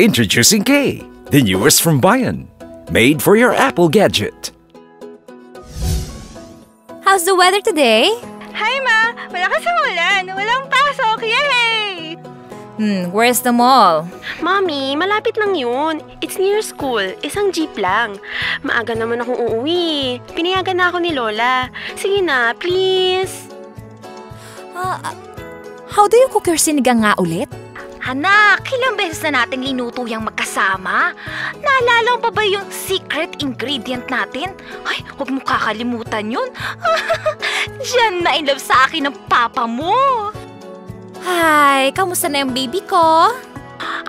Introducing K, the newest from Bayan, made for your Apple gadget. How's the weather today? Hi, Ma! Malakas ang ulan! Walang pasok! Yay! Where's the mall? Mommy, malapit lang yun. It's near school. Isang jeep lang. Maaga naman akong uuwi. Pinayagan na ako ni Lola. Sige na, please. How do you cook your sinigang nga ulit? Anak, ilang beses na natin linuto yung magkasama. Naalala mo pa ba yung secret ingredient natin? Ay, huwag mo kakalimutan yun. Diyan na in love sa akin ng papa mo. Hi, kamusta na yung baby ko?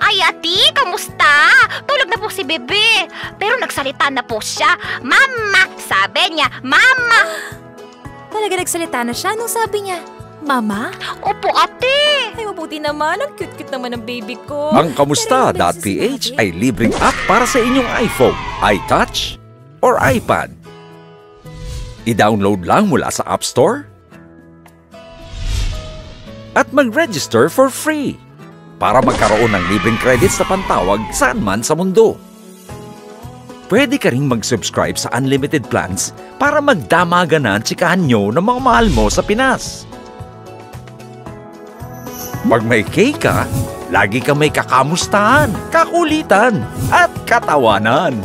Ay, ati, kamusta? Tulog na po si bebe. Pero nagsalita na po siya. Mama, sabi niya, mama. Talaga nagsalita na siya? Anong sabi niya? Mama? Opo, ate. Ay, mabuti naman. Ang cute-cute naman ng baby ko. Ang Kamusta.ph ay libreng app para sa inyong iPhone, iTouch, or iPad. I-download lang mula sa App Store at mag-register for free para magkaroon ng libreng credits na pantawag saan man sa mundo. Pwede ka ring mag-subscribe sa unlimited plans para magdamagan na ang tsikahan nyo ng mga mahal mo sa Pinas. Pag may K ka, lagi ka may kakamustahan, kakulitan, at katawanan.